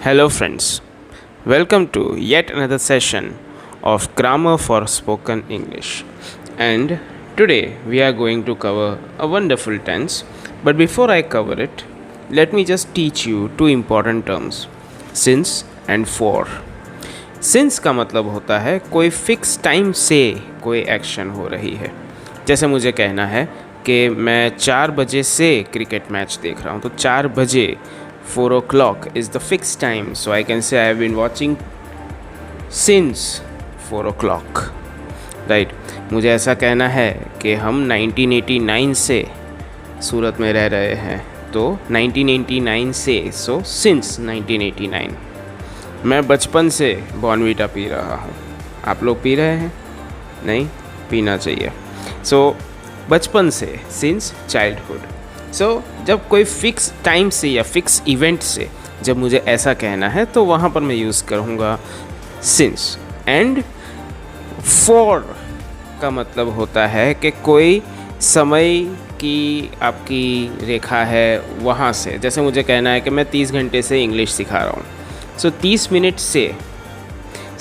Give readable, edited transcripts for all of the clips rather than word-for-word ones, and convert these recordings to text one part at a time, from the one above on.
Hello, friends. Welcome to yet another session of Grammar for Spoken English. And today we are going to cover a wonderful tense. But before I cover it, let me just teach you two important terms since and for. Since का मतलब होता है कोई fix time से कोई action हो रही है। जैसे मुझे कहना है कि मैं 4 बजे से क्रिकेट मैच देख रहा हूँ, तो 4 बजे 4 o'clock is the fixed time, so I can say I have been watching since 4 o'clock, right? मुझे ऐसा कहना है कि हम 1989 से सूरत में रह रहे हैं, तो 1989 से, so since 1989। मैं बचपन से बॉर्नवीटा पी रहा हूँ। आप लोग पी रहे हैं? नहीं, पीना चाहिए। सो बचपन से, सिंस चाइल्डहुड। सो जब कोई फ़िक्स टाइम से या फिक्स इवेंट से जब मुझे ऐसा कहना है तो वहाँ पर मैं यूज़ करूँगा सिंस। एंड फॉर का मतलब होता है कि कोई समय की आपकी रेखा है वहाँ से। जैसे मुझे कहना है कि मैं 30 घंटे से इंग्लिश सिखा रहा हूँ, सो 30 मिनट से,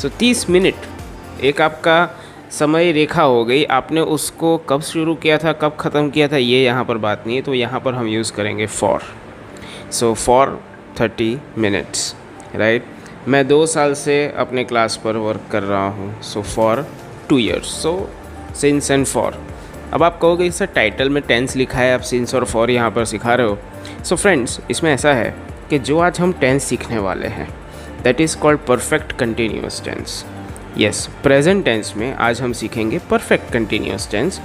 30 मिनट एक आपका समय रेखा हो गई। आपने उसको कब शुरू किया था, कब ख़त्म किया था, ये यहाँ पर बात नहीं है, तो यहाँ पर हम यूज़ करेंगे for. So for 30 minutes, right. मैं 2 साल से अपने क्लास पर वर्क कर रहा हूँ, so for 2 years। So since and for. अब आप कहोगे सर टाइटल में टेंस लिखा है, आप सिंस और फॉर यहाँ पर सिखा रहे हो। सो फ्रेंड्स, इसमें ऐसा है कि जो आज हम टेंस सीखने वाले हैं that is called perfect continuous tense. Yes, present tense में आज हम सीखेंगे परफेक्ट कंटिन्यूअस टेंस,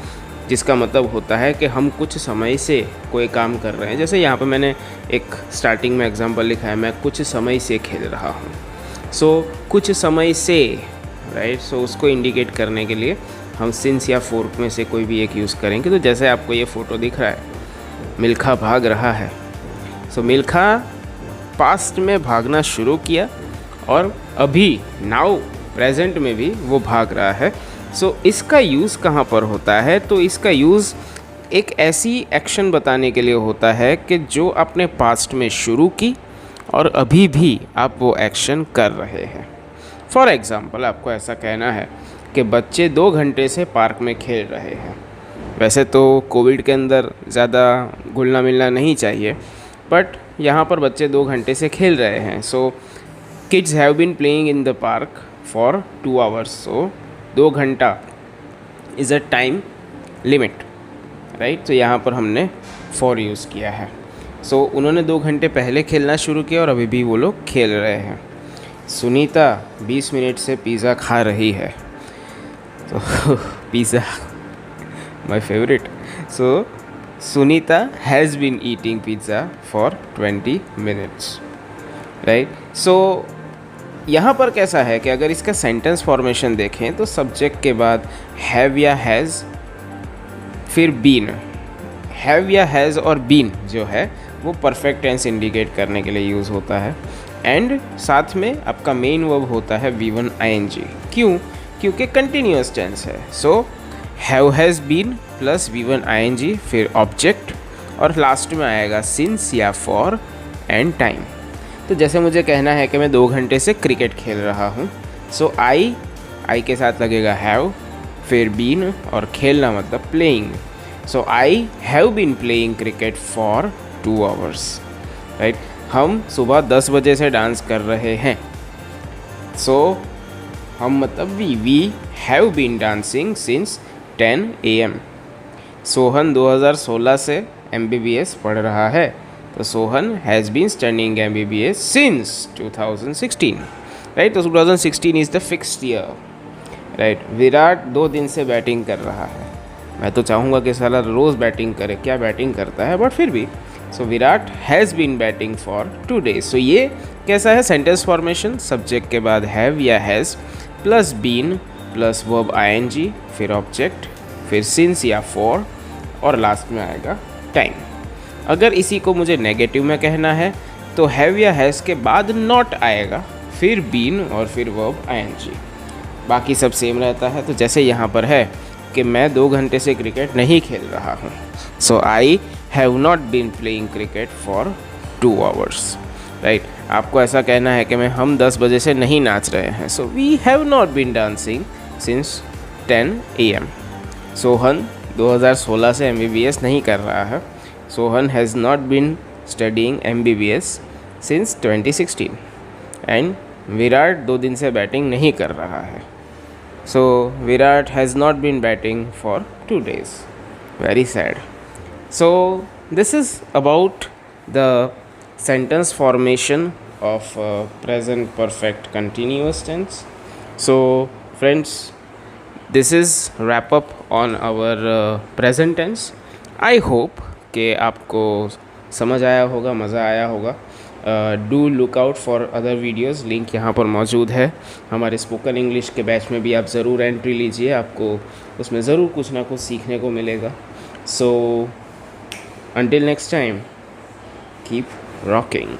जिसका मतलब होता है कि हम कुछ समय से कोई काम कर रहे हैं। जैसे यहाँ पे मैंने एक स्टार्टिंग में एग्जांपल लिखा है, मैं कुछ समय से खेल रहा हूँ। सो कुछ समय से, राइट। सो उसको इंडिकेट करने के लिए हम सिंस या फोर में से कोई भी एक यूज़ करेंगे। तो जैसे आपको ये फ़ोटो दिख रहा है, मिल्खा भाग रहा है। सो मिल्खा पास्ट में भागना शुरू किया और अभी नाउ प्रेजेंट में भी वो भाग रहा है। सो इसका यूज़ कहाँ पर होता है? तो इसका यूज़ एक ऐसी एक्शन बताने के लिए होता है कि जो आपने पास्ट में शुरू की और अभी भी आप वो एक्शन कर रहे हैं। फॉर एग्ज़ाम्पल, आपको ऐसा कहना है कि बच्चे 2 घंटे से पार्क में खेल रहे हैं। वैसे तो कोविड के अंदर ज़्यादा घुलना मिलना नहीं चाहिए, बट यहाँ पर बच्चे 2 घंटे से खेल रहे हैं। So kids have been playing in the park for 2 hours। So 2 घंटा is a time limit, right. तो यहाँ पर हमने फॉर यूज़ किया है। सो उन्होंने 2 घंटे पहले खेलना शुरू किया और अभी भी वो लोग खेल रहे हैं। सुनीता 20 मिनट से पिज़्ज़ा खा रही है। तो pizza my favourite. So Sunita has been eating pizza for 20 minutes, right. So यहाँ पर कैसा है कि अगर इसका सेंटेंस फॉर्मेशन देखें तो सब्जेक्ट के बाद हैव या हैज़, फिर बीन। हैव या हैज़ और बीन जो है वो परफेक्ट टेंस इंडिकेट करने के लिए यूज़ होता है। एंड साथ में आपका मेन वर्ब होता है V1 ing। क्यों? क्योंकि कंटिन्यूअस टेंस है। So have has been plus V1 ing, फिर ऑब्जेक्ट और लास्ट में आएगा सिंस या फॉर एंड टाइम। तो जैसे मुझे कहना है कि मैं 2 घंटे से क्रिकेट खेल रहा हूँ। सो आई के साथ लगेगा हैव, फिर बीन और खेलना मतलब playing. So I have been playing cricket for 2 hours, right. हम सुबह 10 बजे से डांस कर रहे हैं। सो हम मतलब we have been dancing since 10 AM। Sohan 2016 से MBBS पढ़ रहा है, तो Sohan has been studying MBBS since 2016, right. तो 2016 is the fixed year, right. Virat 2 दिन से बैटिंग कर रहा है। मैं तो चाहूँगा कि साला रोज़ बैटिंग करे, क्या बैटिंग करता है, बट फिर भी। So Virat has been batting for 2 days। So ये कैसा है सेंटेंस फॉर्मेशन? सब्जेक्ट के बाद हैव या has plus been plus verb ing, फिर ऑब्जेक्ट, फिर सिंस या फॉर और लास्ट में आएगा टाइम। अगर इसी को मुझे नेगेटिव में कहना है तो हैव या हैज़ के बाद नॉट आएगा, फिर बीन और फिर वर्ब ing। बाकी सब सेम रहता है। तो जैसे यहाँ पर है कि मैं 2 घंटे से क्रिकेट नहीं खेल रहा हूँ। So I have not been playing cricket for 2 hours, right. आपको ऐसा कहना है कि हम 10 बजे से नहीं नाच रहे हैं. So we have not been dancing since 10 AM. Sohan 2016 से MBBS नहीं कर रहा है. Sohan has not been studying MBBS since 2016. And Virat 2 दिन से बैटिंग नहीं कर रहा है. So Virat has not been batting for 2 days. Very sad. So this is about the sentence formation of present perfect continuous tense. So friends, this is wrap up on our present tense. I hope कि आपको समझ आया होगा, मज़ा आया होगा. Do look out for other videos. Link यहाँ पर मौजूद है. हमारे स्पोकन इंग्लिश के बैच में भी आप ज़रूर एंट्री लीजिए. आपको उसमें ज़रूर कुछ ना कुछ सीखने को मिलेगा. So until next time, keep rocking.